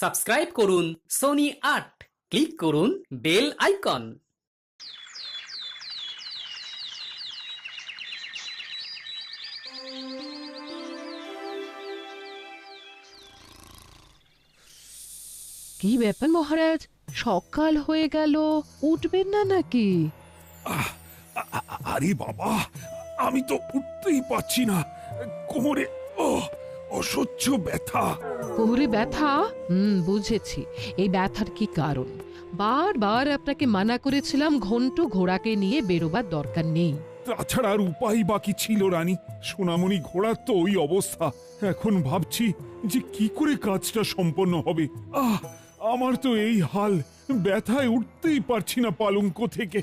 Subscribe করুন Sony ৮, click করুন bell icon. কি ব্যাপার মহারাজ, সকাল হয়ে গেল, উঠবেন না নাকি? আরে বাবা, আমি তো উঠতেই পারছি না। কোমরে অসহ্য ব্যথা। কোমরে ব্যথা? বুঝেছি। এই ব্যথার কি কারণ? বারবার আপনাকে মানা করেছিলাম ঘন্টু ঘোড়াকে নিয়ে বেরোবার দরকার নেই। তাছাড়া আর উপায় বাকি ছিল রানী। সোনামণি ঘোড়ার তো ওই অবস্থা। এখন ভাবছি যে কি করে কাজটা সম্পন্ন হবে। আমার তো এই হাল, ব্যথায় উঠতেই পারছি না পালঙ্ক থেকে।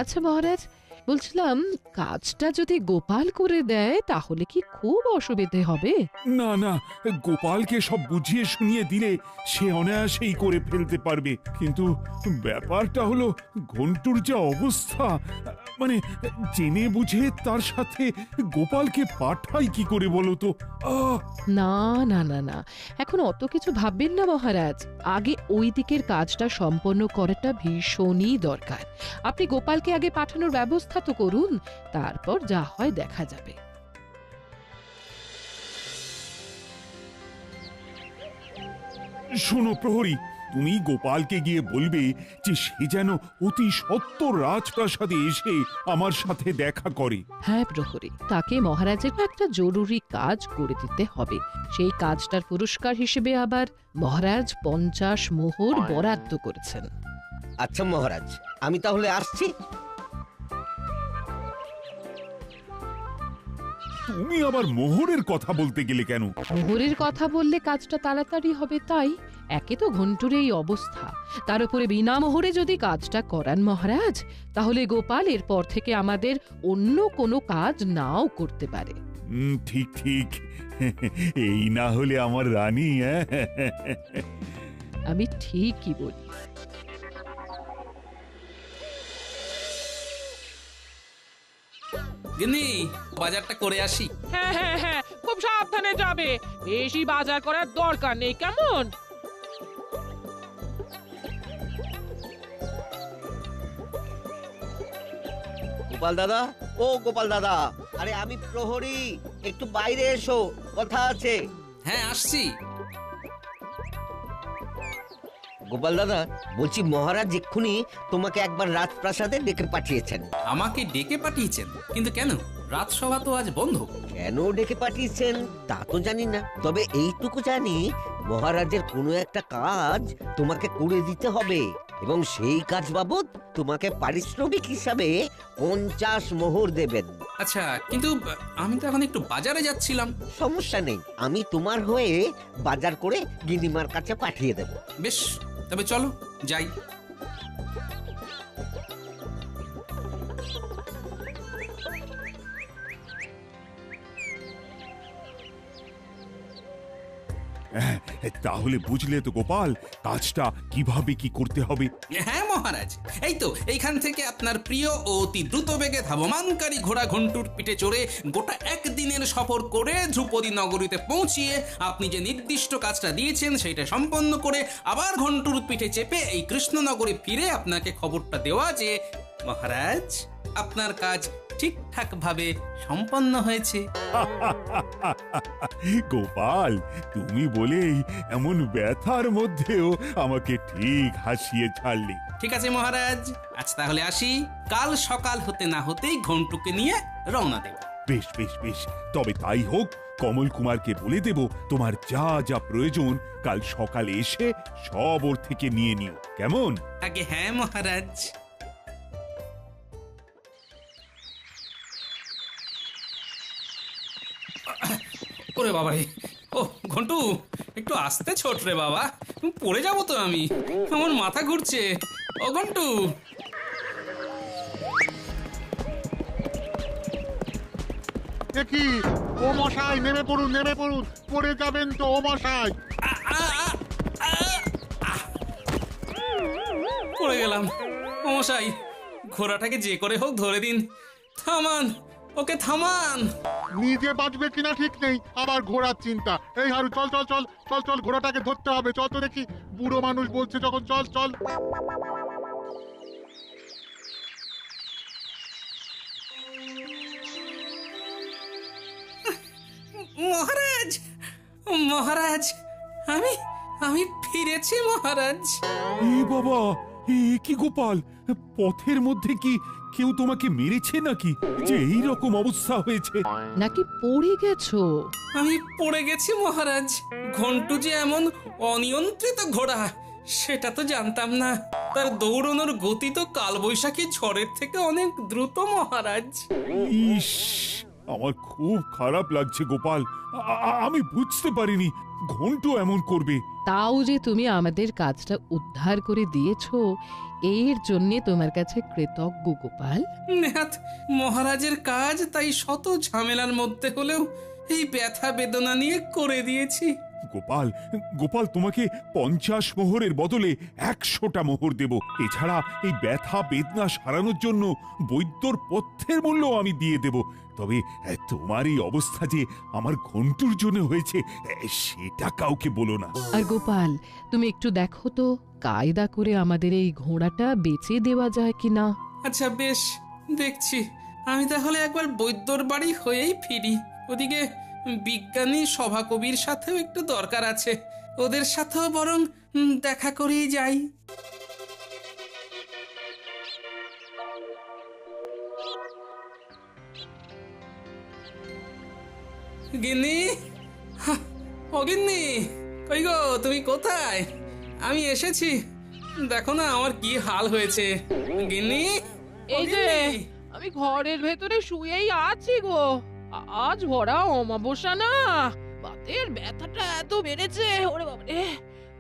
আচ্ছা মহারাজ, বলছিলাম কাজটা যদি গোপাল করে দেয় তাহলে কি খুব অসুবিধে হবে? না না, গোপালকে সব বুঝিয়ে শুনিয়ে দিলে সে অনায়াসেই করে ফেলতে পারবে। কিন্তু ব্যাপারটা হলো ঘন্টুর যা অবস্থা, মানে জেনে বুঝে তার সাথে গোপালকে পাঠাই কি করে বলো তো? না না না না, এখন অত কিছু ভাববেন না মহারাজ। আগে ওই দিকের কাজটা সম্পন্ন করাটা ভীষণই দরকার। আপনি গোপালকে আগে পাঠানোর ব্যবস্থা তো করুন, তারপর যা হয় দেখা যাবে। শোনো প্রহরী, তুমি গোপালকে গিয়ে বলবে যে সে যেন অতি সত্বর রাজপ্রাসাদে এসে আমার সাথে দেখা করে। হ্যাঁ প্রহরী, তাকে মহারাজের একটা জরুরি কাজ করে দিতে হবে। সেই কাজটার পুরস্কার হিসেবে আবার মহারাজ 50 মোহর বরাদ্দ করেছেন। আচ্ছা মহারাজ, আমি তাহলে আসছি। তুমি আবার মোহরের কথা বলতে গেলে কেন? মোহরের কথা বললে কাজটা তাড়াতাড়ি হবে তাই। একে তো ঘন্টুর এই অবস্থা, তার উপরে বিনা মোহরে যদি কাজটা করান মহারাজ, তাহলে গোপাল এরপর থেকে আমাদের অন্য কোনো কাজ নাও করতে পারে। ঠিক ঠিক, এই না হলে আমার রানী। আমি ঠিকই বলি। গিন্নি, বাজারটা করে আসি। হ্যাঁ হ্যাঁ হ্যাঁ, খুব সাবধানে যাবে, বেশি বাজার করার দরকার নেই, কেমন? গোপাল দাদা, ও গোপাল দাদা, আরে আমি প্রহরী, একটু বাইরে এসো, কথা আছে। হ্যাঁ, আসছি। গোপাল দাদা, বলছি মহারাজ এক্ষুনি তোমাকে একবার রাজপ্রাসাদে ডেকে পাঠিয়েছেন। আমাকে ডেকে পাঠিয়েছেন? কিন্তু কেন? রাজসভা তো আজ বন্ধ। কেন ডেকে পাঠিয়েছেন তা তো জানি না, তবে এইটুকু জানি মহারাজের কোনো একটা কাজ তোমাকে করে দিতে হবে, এবং সেই কাজ বাবদ তোমাকে পারিশ্রমিক হিসাবে 50 মোহর দেবেন। আচ্ছা, কিন্তু আমি তো এখন একটু বাজারে যাচ্ছিলাম। সমস্যা নেই, আমি তোমার হয়ে বাজার করে গিন্নিমার কাছে পাঠিয়ে দেব। বেশ, তবে চলো যাই। তাহলে বুঝলে তো গোপাল, কাজটা কিভাবে কি করতে হবে? হ্যাঁ মহারাজ, এই তো এইখান থেকে আপনার প্রিয় ও অতি দ্রুত বেগে ধাবমানকারী ঘোড়া ঘন্টুর পিঠে চড়ে গোটা একদিনের সফর করে ধ্রুপদী নগরীতে পৌঁছিয়ে আপনি যে নির্দিষ্ট কাজটা দিয়েছেন সেটা সম্পন্ন করে আবার ঘন্টুর পিঠে চেপে এই কৃষ্ণনগরে ফিরে আপনাকে খবরটা দেওয়া যে মহারাজ, আপনার কাজ ঠিকঠাক ভাবে সম্পন্ন হয়েছে। গোপাল, তুমি বলেই এমন ব্যথার মধ্যেও আমাকে ঠিক হাসিয়ে ছাড়লি। ঠিক আছে মহারাজ, আজ তাহলে আসি। কাল সকাল হতে না হতেই ঘন্টুকে নিয়ে রওনা দেব। বেশ বেশ বেশ, তবে তাই হোক। কমল কুমারকে বলে দেব তোমার যা যা প্রয়োজন কাল সকালে এসে সব ওর থেকে নিয়ে নিও, কেমন? আগে হ্যাঁ মহারাজ। ওরে বাবা রে, ও ঘন্টু, একটু আস্তে ছোট রে বাবা, পড়ে যাবো তো আমি, আমার মাথা ঘুরছে। ও ঘন্টু, কি ও মশাই, নেমে পড়ুন নেমে পড়ুন, পড়ে যাবেন তো ও মশাই। পড়ে গেলাম। ও মশাই, ঘোড়াটাকে যে করে হোক ধরে দিন। থামান, ওকে থামান। নিজে বাঁচবে কিনা ঠিক নেই, আবার ঘোড়ার চিন্তা। এই হারু, চল চল চল চল চল, ঘোড়াটাকে ধরতে হবে। চল তো দেখি, বুড়ো মানুষ বলছে যখন, চল চল। মহারাজ, মহারাজ, আমি আমি ফিরেছি মহারাজ। এ বাবা, এ কি গোপাল, পথের মধ্যে কি কেউ তোমাকে মেরেছে নাকি যে এই রকম অবস্থা হয়েছে? নাকি পড়ে গেছো? আমি পড়ে গেছি মহারাজ। ঘন্টু যে এমন অনিয়ন্ত্রিত ঘোড়া সেটা তো জানতাম না। তার দৌড়ানোর গতি তো কালবৈশাখী ঝড়ের থেকে অনেক দ্রুত মহারাজ। ইস, আমার খুব খারাপ লাগছে গোপাল। আমি বুঝতে পারিনি ঘন্টু এমন করবে। তাও যে তুমি আমাদের কাজটা উদ্ধার করে দিয়েছো, এর জন্য তোমার কাছে কৃতজ্ঞ গোপাল। নেহাত মহারাজের কাজ, তাই শত ঝামেলার মধ্যে হলেও এই ব্যথা বেদনা নিয়ে করে দিয়েছি। গোপাল, গোপাল, তোমাকে 50 মোহরের বদলে 100টা মোহর দেব। এছাড়া এই ব্যথা বেদনা সারানোর জন্য বৈদ্যর পথ্যের মূল্য আমি দিয়ে দেব। তবে তোমার এই অবস্থা যে আমার ঘন্টুর জন্য হয়েছে সেটা কাউকে বলো না। আর গোপাল, তুমি একটু দেখো তো কায়দা করে আমাদের এই ঘোড়াটা বেচে দেওয়া যায় কিনা। আচ্ছা বেশ, দেখছি। আমি তাহলে একবার বৈদ্যর বাড়ি হয়েই ফিরি। ওদিকে বিজ্ঞানী সভাকবির সাথেও একটু দরকার আছে, ওদের সাথেও বরং দেখা করেই যাই। গিন্নি, ও গিন্নি, কই গো, তুমি কোথায়? আমি এসেছি, দেখো না আমার কি হাল হয়েছে। গিন্নি, ও এই যে গিন্নি। আমি ঘরের ভেতরে শুয়েই আছি গো। আজ ভরা অমাবস্যা না, বাতের ব্যথাটা এত বেড়েছে ওরে বাবারে,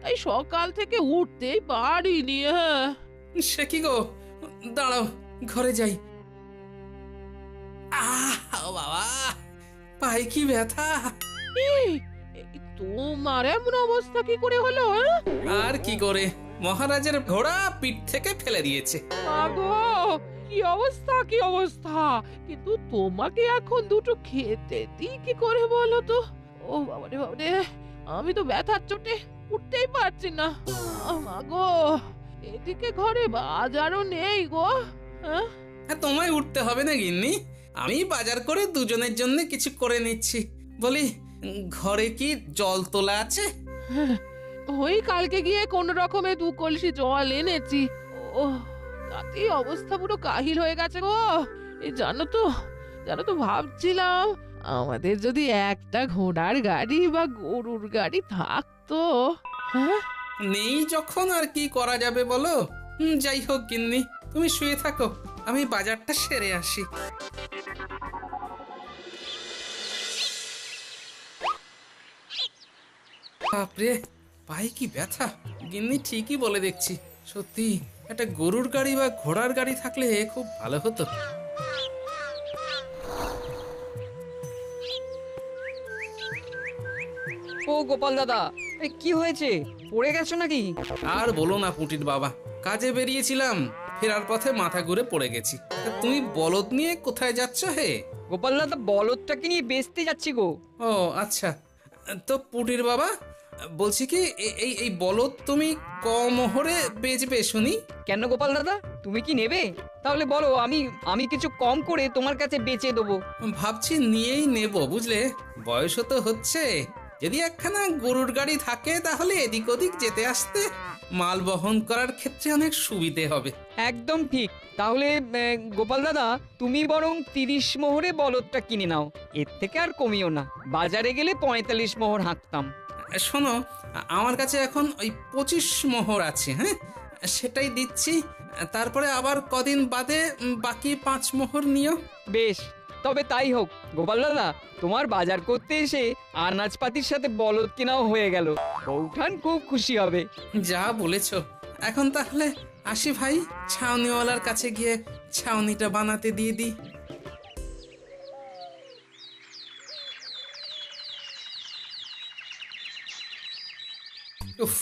তাই সকাল থেকে উঠতেই পারিনি। হ্যাঁ, সে কি গো, দাঁড়াও ঘরে যাই। ও বাবা, পায়ে কি ব্যথা। এই, তোমার এমন অবস্থা কি করে হলো? আর কি করে, মহারাজের ঘোড়া পিঠ থেকে ফেলে দিয়েছে। মাগো, কি অবস্থা কি অবস্থা! কিন্তু তোমাকে এখন দুটো খেতে দিই কি করে বলো তো? ও বাবারে বাবারে, আমি তো ব্যথার চোটে উঠতেই পারছি না। মাগো, এদিকে ঘরে বাজারও নেই গো। হ্যাঁ, তোমায় উঠতে হবে না গিন্নি, আমি বাজার করে দুজনের জন্য কিছু করে নিচ্ছি। বলি, ঘরে কি জল তোলা আছে? ওই কালকে গিয়ে কোন রকমে 2 কলসি জল এনেছি। ও, তাতেই অবস্থা পুরো কাহিল হয়ে গেছে গো। এই জানো তো ভাবছিলাম আমাদের যদি একটা ঘোড়ার গাড়ি বা গরুর গাড়ি থাকতো। হ্যাঁ, নেই যখন আর কি করা যাবে বলো। যাই হোক গিন্নি, তুমি শুয়ে থাকো, আমি বাজারটা সেরে আসি। বাপরে, পায়ে কি ব্যথা। গিন্নি ঠিকই বলে দেখছি, সত্যি একটা গরুর গাড়ি বা ঘোড়ার গাড়ি থাকলে খুব ভালো হতো। ও গোপাল দাদা, কি হয়েছে? পড়ে গেছো নাকি? আর বলো না পুটির বাবা, কাজে বেরিয়েছিলাম, ফেরার পথে মাথা ঘুরে পড়ে গেছি। তা তুমি বলদ নিয়ে কোথায় যাচ্ছ হে? গোপাল দাদা, বলদটাকে নিয়ে বেচতে যাচ্ছি গো। ও আচ্ছা, তো পুটির বাবা বলছি কি, এই এই বলদ তুমি কমোহরে বেচবে শুনি? কেন গোপাল দাদা, তুমি কি নেবে? তাহলে বলো, আমি কিছু কম করে তোমার কাছে বেচে দেবো। ভাবছি নিয়েই নেব, বুঝলে, বয়সও তো হচ্ছে। যদি একখানা গরুর গাড়ি থাকে তাহলে এদিক ওদিক যেতে আসতে মাল বহন করার ক্ষেত্রে অনেক সুবিধে হবে। একদম ঠিক। তাহলে গোপাল দাদা, তুমি বরং 30 মোহরে বলদটা কিনে নাও, এর থেকে আর কমিও না। বাজারে গেলে 45 মোহর হাঁকতাম। শোনো, আমার কাছে এখন ওই 25 মোহর আছে, হ্যাঁ, সেটাই দিচ্ছি। তারপরে আবার কদিন বাদে বাকি 5 মোহর নিও। বেশ, তবে তাই হোক। গোপাল দাদা, তোমার বাজার করতে এসে আনাজপাতির সাথে বলদ কেনাও হয়ে গেল। বৌঠান খুব খুশি হবে। যা বলেছ। এখন তাহলে আসি ভাই, ছাউনিওয়ালার কাছে গিয়ে ছাউনিটা বানাতে দিয়ে দিই। উফ,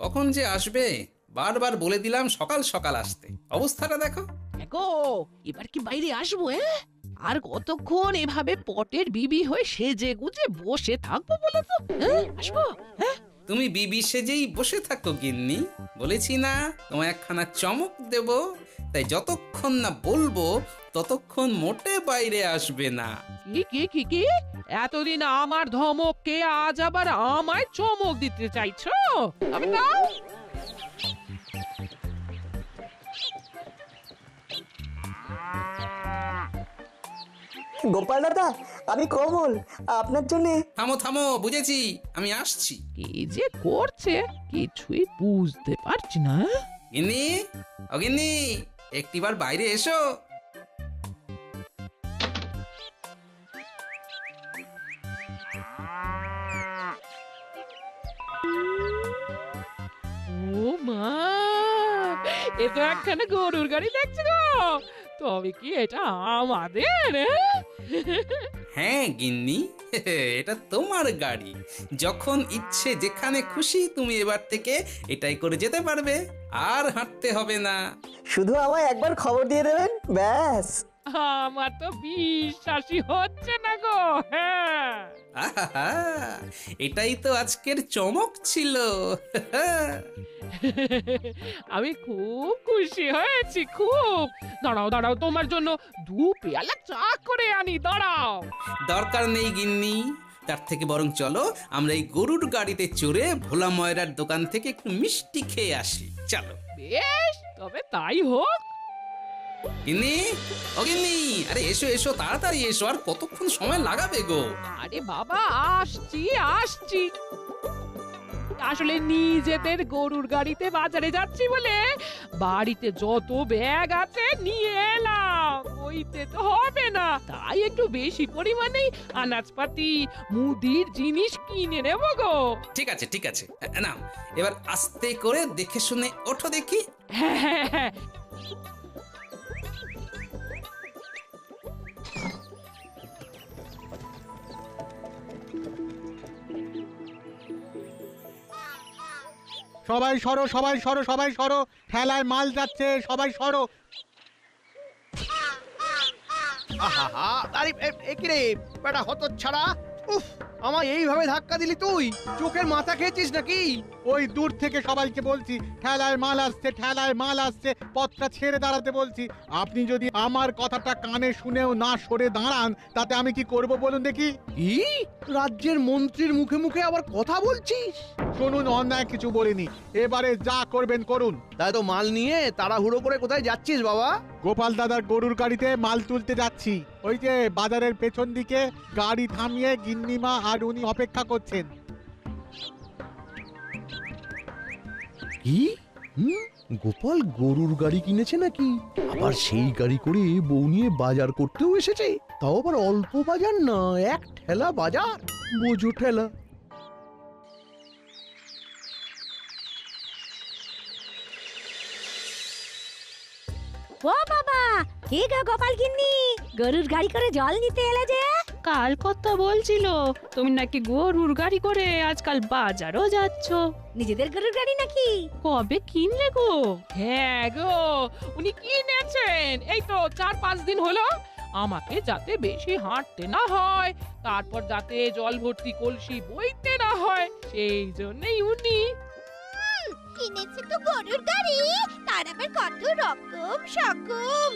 কখন যে আসবে, বারবার বলে দিলাম সকাল সকাল আসতে, অবস্থাটা দেখো। দেখো এবার কি বাইরে আসবো? আর কতক্ষণ এভাবে পটের বিবি হয়ে সেজে গুজে বসে থাকবো বলো তো? হ্যাঁ, আসবো? হ্যাঁ, তুমি বিবি সেজেই বসে থাকো গিন্নি, বলেছি না তোমায় একখানা চমক দেব, তাই যতক্ষণ না বলবো ততক্ষণ মোটে বাইরে আসবে না। কি এতদিন আমার ধমককে আজ আবার আমায় চমক দিতে চাইছো? আমি দাও। গোপাল দাদা, আমি কমল, আপনার জন্যে। থামো থামো, বুঝেছি, আমি আসছি। কি যে করছে কিছুই বুঝতে পারছি না। গিন্নি, ও গিন্নি, একটিবার বাইরে এসো। ও মা, এ তো একখানা গরুর গাড়ি দেখছি গো। তবে কি এটা আমাদের? হ্যাঁ গিন্নি, এটা তোমার গাড়ি। যখন ইচ্ছে যেখানে খুশি তুমি এবার থেকে এটাই করে যেতে পারবে, আর হাঁটতে হবে না। শুধু আমায় একবার খবর দিয়ে দেবেন, ব্যাস। আমার তো বিশ্বাসই হচ্ছে না গো। হ্যাঁ, আহা, এটাই তো আজকের চমক ছিল। আমি খুব খুশি হয়েছি, খুব। দাঁড়াও দাঁড়াও, তোমার জন্য 2 পেয়ালা চা করে আনি, দাঁড়াও। দরকার নেই গিন্নি, তার থেকে বরং চলো আমরা এই গরুর গাড়িতে চড়ে ভোলা ময়রার দোকান থেকে একটু মিষ্টি খেয়ে আসি, চলো। বেশ, তবে তাই হোক। গিন্নি, ও গিন্নি, আরে এসো এসো, তাড়াতাড়ি এসো, আর কতক্ষণ সময় লাগাবে গো? আরে বাবা, আসছি আসছি। আসলে নিজেদের গরুর গাড়িতে বাজারে যাচ্ছি বলে বাড়িতে যত ব্যাগ আছে নিয়ে এলাম, ওইতে তো হবে না, তাই একটু বেশি পরিমাণেই আনাজপাতি মুদির জিনিস কিনে নেবো গো। ঠিক আছে ঠিক আছে, না এবার আস্তে করে দেখে শুনে ওঠো দেখি। হ্যাঁ হ্যাঁ হ্যাঁ। সবাই সরো, সবাই সরো, সবাই সরো, ঠেলায় মাল যাচ্ছে, সবাই সরো। আহা, আরে কি রে বেটা হতচ্ছাড়া, উফ, আমায় এইভাবে ধাক্কা দিলি তুই? চোখের মাথা খেয়েছিস নাকি? ওই দূর থেকে সবাইকে বলছি ঠেলায় মাল আসছে, ঠেলায় মাল আসছে, পথটা ছেড়ে দাঁড়াতে বলছি। আপনি যদি আমার কথাটা কানে শুনেও না সরে দাঁড়ান, তাতে আমি কি করব বলুন দেখি? কি রাজ্যের মন্ত্রীর মুখে মুখে আবার কথা বলছিস? শুনুন, অন্যায় কিছু বলিনি, এবারে যা করবেন করুন। তাই তো মাল নিয়ে তাড়াহুড়ো করে কোথায় যাচ্ছিস বাবা? গোপাল দাদার গরুর গাড়িতে মাল তুলতে যাচ্ছি। ওই যে বাজারের পেছন দিকে গাড়ি থামিয়ে গিন্নিমা আর উনি অপেক্ষা করছেন। কি গোপাল গরুর গাড়ি কিনেছে নাকি? আবার সেই গাড়ি করে বউ নিয়ে বাজার করতেও এসেছে, তাও আবার অল্প বাজার না, 1 ঠেলা বাজার, বোঝো ঠেলা। ও বাবা, কে গো গোপাল গিন্নি, গরুর গাড়ি করে জল নিতে এলে যে? কাল কথা বলছিল তুমি নাকি গরুর গাড়ি করে আজকাল বাজারও যাচ্ছ। নিজেদের গরুর গাড়ি নাকি? কবে কিনলে গো? হ্যাঁ গো, উনি কিনেছেন এই তো 4-5 দিন হলো। আমাকে যাতে বেশি হাঁটতে না হয়, তারপর যাতে জল ভর্তি কলসি বইতে না হয়, সেই জন্যই উনি কিনেছে তো গরুর গাড়ি, তার আবার কত রকম সকম।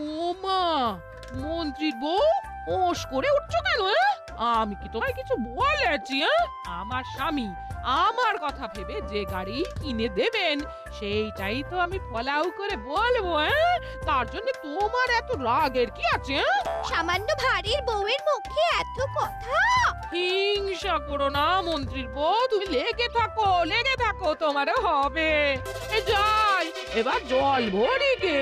ও মা, মন্ত্রীর বউ ওস করে উঠছো কেন? আমি কি তোমায় কিছু বলেছি? আমার স্বামী আমার কথা ভেবে যে গাড়ি কিনে দেবেন সেইটাই তো আমি ফলাও করে বলবো। তার জন্য তোমার এত রাগের কি আছে? সামান্য ভারীর বউয়ের মুখে এত কথা। হিংসা করো না মন্ত্রীর বউ, তুমি লেগে থাকো, তোমারও হবে। যাই এবার জল ভরি গে।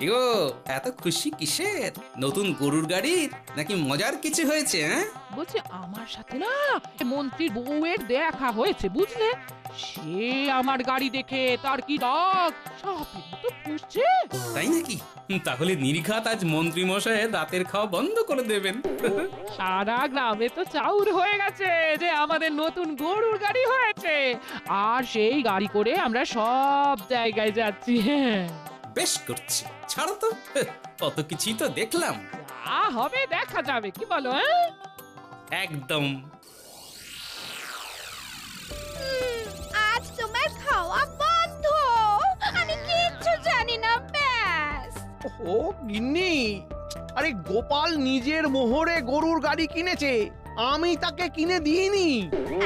ইগো, এত খুশি কিসের? নতুন গরুর গাড়ির নাকি মজার কিছু হয়েছে? বলছি আমার সাথে না মন্ত্রীর বউয়ের দেখা হয়েছে, বুঝলে? সে আমার গাড়ি দেখে তার কি রাগ, সাপের মতো ফুঁসছে। তাই নাকি? তাহলে নির্ঘাত আজ মন্ত্রী মশাই রাতের খাওয়া বন্ধ করে দেবেন। সারা গ্রামে তো চাউর হয়ে গেছে যে আমাদের নতুন গরুর গাড়ি হয়েছে, আর সেই গাড়ি করে আমরা সব জায়গায় যাচ্ছি। হ্যাঁ, বেশ করছি, ছাড়ো তো, কত কিছুই তো দেখলাম। যা হবে দেখা যাবে, কি বলো? হ্যাঁ, একদম। আজ তোমার খাওয়া বন্ধ, আমি কিচ্ছু জানি না, ব্যাস। ও গিন্নি, আরে গোপাল নিজের মোহরে গরুর গাড়ি কিনেছে, আমি তাকে কিনে দিইনি।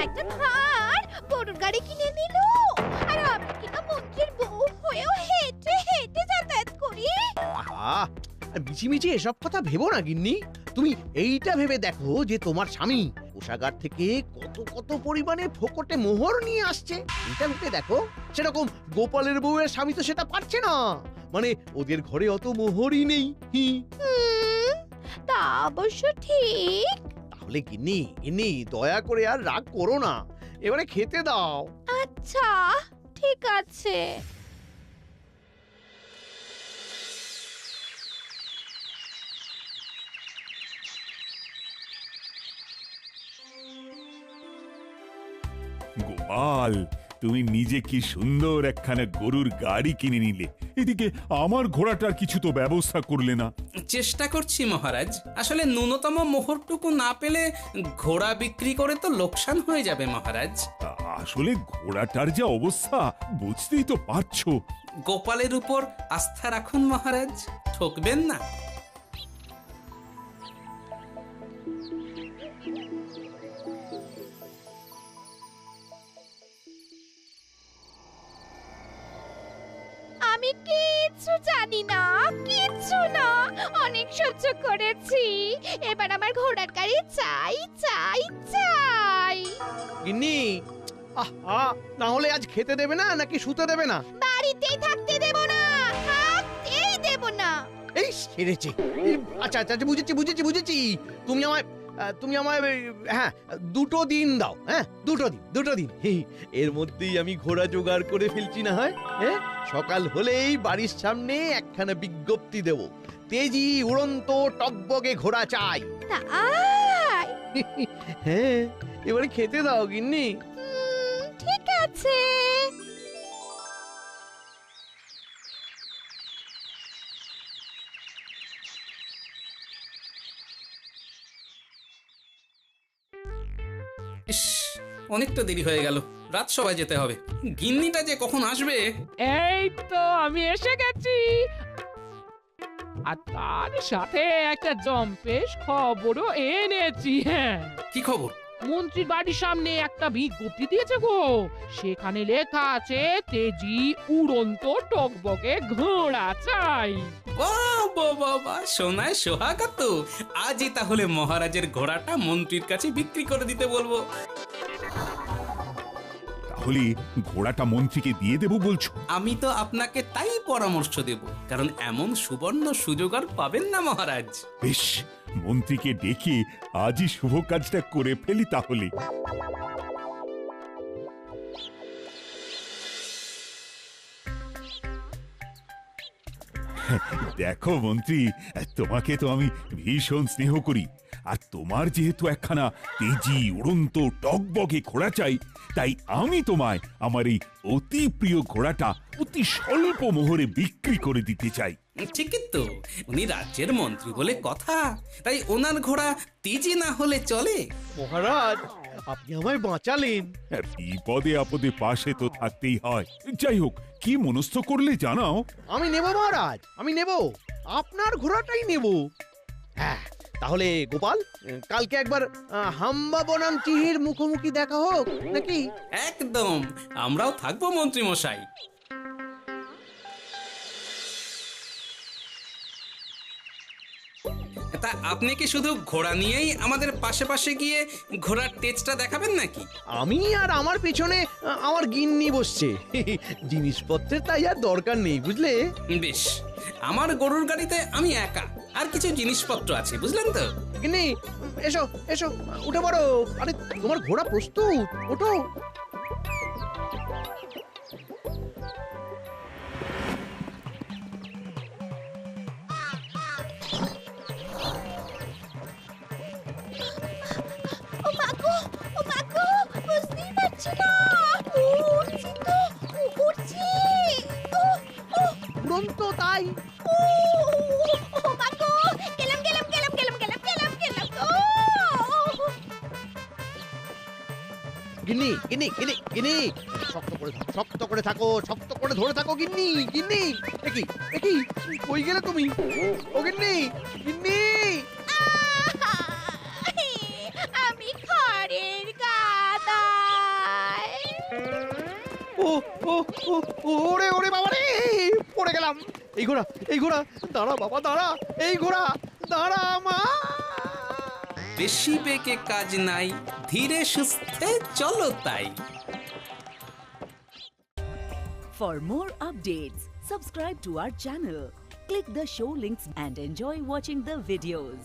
একটা ভার গরুর গাড়ি কিনে নিল, আর আমি কিনা মন্ত্রীর বউ হয়েও হেঁটে হেঁটে যাতায়াত করি। আহা, মিছিমিছি এসব কথা ভেবো না গিন্নি। তুমি এইটা ভেবে দেখো যে তোমার স্বামী কোষাগার থেকে কত কত পরিমাণে ফোকটে মোহর নিয়ে আসছে, এটা ভেবে দেখো। সেরকম গোপালের বউয়ের স্বামী তো সেটা পারছে না, মানে ওদের ঘরে অত মোহরই নেই। তা অবশ্য ঠিক। তাহলে গিন্নি গিন্নি দয়া করে আর রাগ করো না, এবারে খেতে দাও। আচ্ছা ঠিক আছে। গোপাল, তুমি নিজে কি সুন্দর একখানা গরুর গাড়ি কিনে নিলে, এদিকে আমার ঘোড়াটার কিছু তো ব্যবস্থা করলে না। চেষ্টা করছি মহারাজ, আসলে ন্যূনতম মোহরটুকু না পেলে ঘোড়া বিক্রি করে তো লোকসান হয়ে যাবে মহারাজ। আসলে ঘোড়াটার যা অবস্থা বুঝতেই তো পারছো। গোপালের উপর আস্থা রাখুন মহারাজ, ঠকবেন না। আমি কিচ্ছু জানি না, কিচ্ছু না, অনেক সহ্য করেছি, এবার আমার ঘোড়ার গাড়ি চাই চাই চাই। গিন্নি, আহা, না হলে আজ খেতে দেবে না নাকি শুতে দেবে না? বাড়িতেই থাকতে দেব না, থাকতেই দেব না। এই সেরেছে। আচ্ছা আচ্ছা আচ্ছা, বুঝেছি বুঝেছি বুঝেছি। তুমি আমায় হ্যাঁ 2 দিন দাও। হ্যাঁ 2 দিন। এর মধ্যেই আমি ঘোড়া জোগাড় করে ফেলছি না হয়। হ্যাঁ, সকাল হলেই বাড়ির সামনে একখানা বিজ্ঞপ্তি দেব, তেজি উড়ন্ত টকবগে ঘোড়া চাই। তাই? হ্যাঁ, এবারে খেতে দাও গিন্নি। ঠিক আছে। ইস, অনেকটা দেরি হয়ে গেল, রাত সবাই যেতে হবে। গিন্নিটা যে কখন আসবে। এই তো আমি এসে গেছি, আর তার সাথে একটা জম্পেশ খবরও এনেছি। হ্যাঁ, কি খবর? মন্ত্রীর বাড়ির সামনে একটা বিজ্ঞপ্তি দিয়েছে গো, সেখানে লেখা আছে তেজি উড়ন্ত টকবকে ঘোড়া চাই। বাবা, সোনায় সোহাগা তো। আজই তাহলে মহারাজের ঘোড়াটা মন্ত্রীর কাছে বিক্রি করে দিতে বলবো। তাহলে ঘোড়াটা মন্ত্রীকে দিয়ে দেবো বলছো? আমি তো আপনাকে তাই পরামর্শ দেব, কারণ এমন সুবর্ণ সুযোগ আর পাবেন না মহারাজ। বেশ, মন্ত্রীকে ডেকে আজই শুভ কাজটা করে ফেলি তাহলে। দেখো মন্ত্রী, তোমাকে তো আমি ভীষণ স্নেহ করি, আর তোমার যেহেতু একখানা তেজি উড়ন্ত টকবগে ঘোড়া চাই, তাই আমি তোমায় আমার এই অতি প্রিয় ঘোড়াটা অতি স্বল্প মোহরে বিক্রি করে দিতে চাই। ঠিকই তো, উনি রাজ্যের মন্ত্রী বলে কথা, তাই ওনার ঘোড়া তেজি না হলে চলে? মহারাজ, আপনি আমায় বাঁচালেন। বিপদে আপদে পাশে তো থাকতেই হয়। যাই হোক, কি মনস্থ করলে জানাও। আমি নেব মহারাজ, আমি নেব, আপনার ঘোড়াটাই নেব। হ্যাঁ, তাহলে গোপাল, কালকে একবার হাম্বা বনাম চিহির মুখোমুখি দেখা হোক নাকি? একদম, আমরাও থাকবো মন্ত্রী মশাই। তা আপনি কি শুধু ঘোড়া নিয়েই আমাদের পাশে পাশে গিয়ে ঘোড়ার তেজটা দেখাবেন নাকি? আমি আর আমার পেছনে আমার গিন্নি বসছে, জিনিসপত্রের তাই আর দরকার নেই, বুঝলে? বেশ, আমার গরুর গাড়িতে আমি একা, আর কিছু জিনিসপত্র আছে, বুঝলেন তো? গিন্নি, এসো এসো, উঠে পড়ো। আরে তোমার ঘোড়া প্রস্তুত, ওঠো। অনন্ত তাই। ও মা গো, গেলাম গেলাম গেলাম গেলাম গেলাম গেলাম গেলাম ও গিন্নি গিন্নি গিন্নি গিন্নি, শক্ত করে থাকো, শক্ত করে ধরে থাকো গিন্নি গিন্নি। একই একই, কই গেলে তুমি? ও গিন্নি গিন্নি। আমি খড়ের গাদায়। ও ও ও ওরে ওরে বাবা রে, পড়ে গেলাম। এই ঘোড়া দাঁড়া বাবা দাঁড়া, এই ঘোড়া দাঁড়া মা। বেশি বেগে কাজ নাই, ধীরে সুস্থে চলো তাই। For more updates, subscribe to our channel, click the show links and enjoy watching the videos.